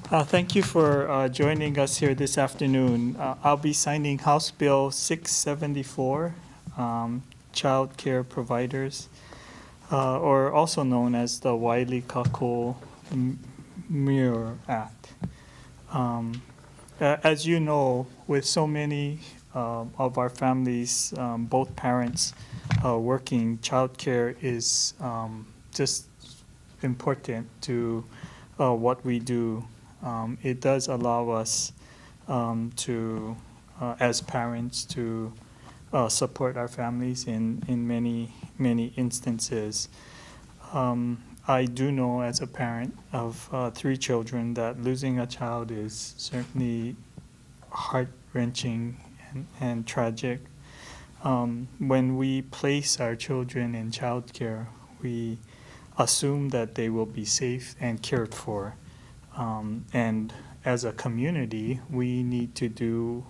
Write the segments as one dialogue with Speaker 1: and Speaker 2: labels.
Speaker 1: Thank you for joining us here this afternoon. I'll be signing House Bill 674, Child Care Providers, or also known as the Wiley Kako Muir Act. As you know, with so many of our families, both parents working, childcare is just important to what we do. It does allow us to, as parents, to support our families in many instances. I do know as a parent of 3 children that losing a child is certainly heart-wrenching and tragic. When we place our children in childcare, we assume that they will be safe and cared for. And as a community, we need to do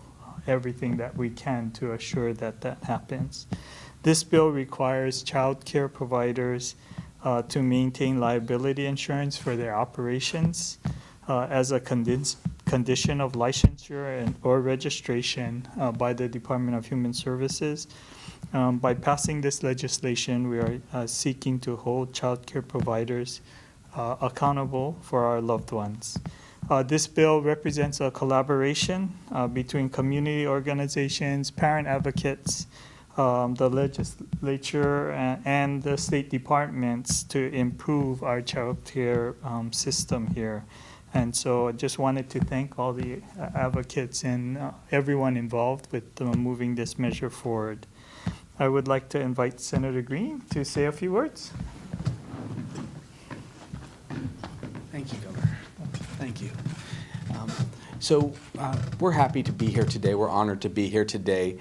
Speaker 1: everything that we can to assure that that happens. This bill requires child care providers to maintain liability insurance for their operations as a condition of licensure or registration by the Department of Human Services. By passing this legislation, we are seeking to hold child care providers accountable for our loved ones. This bill represents a collaboration between community organizations, parent advocates, the legislature, and the state departments to improve our child care system here. And so I just wanted to thank all the advocates and everyone involved with moving this measure forward. I would like to invite Senator Green to say a few words.
Speaker 2: Thank you, Governor. Thank you. We're happy to be here today. We're honored to be here today,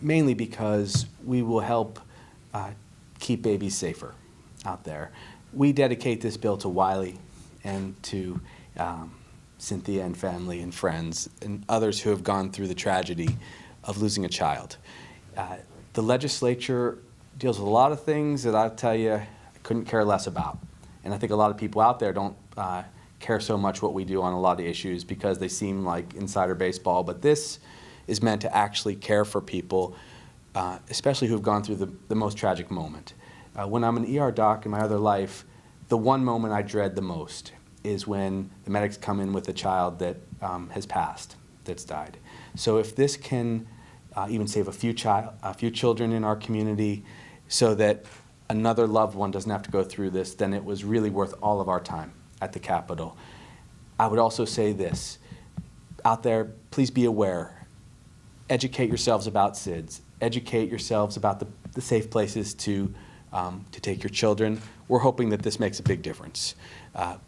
Speaker 2: mainly because we will help keep babies safer out there. We dedicate this bill to Wiley and to Cynthia and family and friends and others who have gone through the tragedy of losing a child. The legislature deals with a lot of things that I'll tell you I couldn't care less about. And I think a lot of people out there don't care so much what we do on a lot of issues because they seem like insider baseball. But this is meant to actually care for people, especially who have gone through the most tragic moment. When I'm an ER doc in my other life, the one moment I dread the most is when the medics come in with a child that has passed, that's died. So if this can even save a few children in our community so that another loved one doesn't have to go through this, then it was really worth all of our time at the Capitol. I would also say this, out there, please be aware, educate yourselves about SIDS, educate yourselves about the safe places to take your children. We're hoping that this makes a big difference.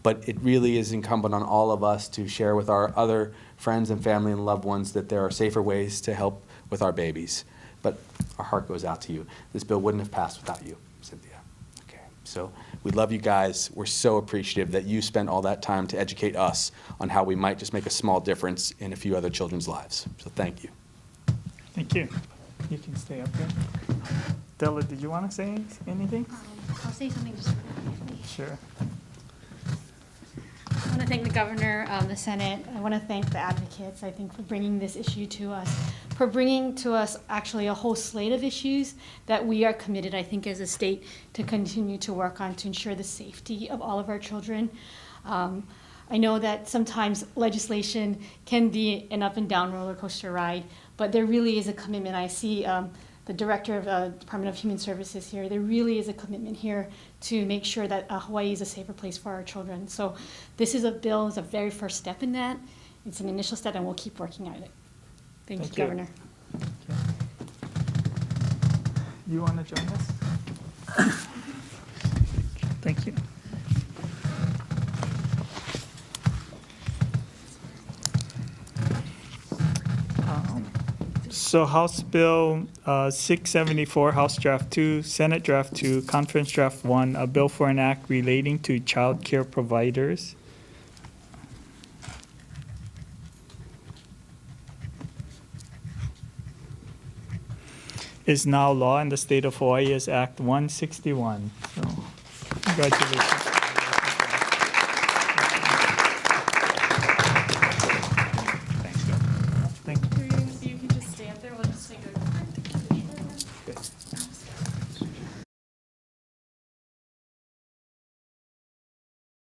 Speaker 2: But it really is incumbent on all of us to share with our other friends and family and loved ones that there are safer ways to help with our babies. But our heart goes out to you. This bill wouldn't have passed without you, Cynthia. Okay, so we love you guys. We're so appreciative that you spent all that time to educate us on how we might just make a small difference in a few other children's lives. So thank you.
Speaker 1: Thank you. You can stay up here. Della, did you want to say anything?
Speaker 3: I'll say something just briefly.
Speaker 1: Sure.
Speaker 3: I want to thank the governor, the Senate. I want to thank the advocates, I think, for bringing this issue to us, for bringing to us actually a whole slate of issues that we are committed, I think, as a state to continue to work on to ensure the safety of all of our children. I know that sometimes legislation can be an up and down roller coaster ride, but there really is a commitment. I see the director of the Department of Human Services here. There really is a commitment here to make sure that Hawaii is a safer place for our children. So this is a bill, is a very first step in that. It's an initial step, and we'll keep working at it. Thank you, Governor.
Speaker 1: You want to join us? Thank you. So House Bill 674, House Draft 2, Senate Draft 2, Conference Draft 1, a bill for an act relating to child care providers. Is now law in the state of Hawaii as Act 161. So, congratulations.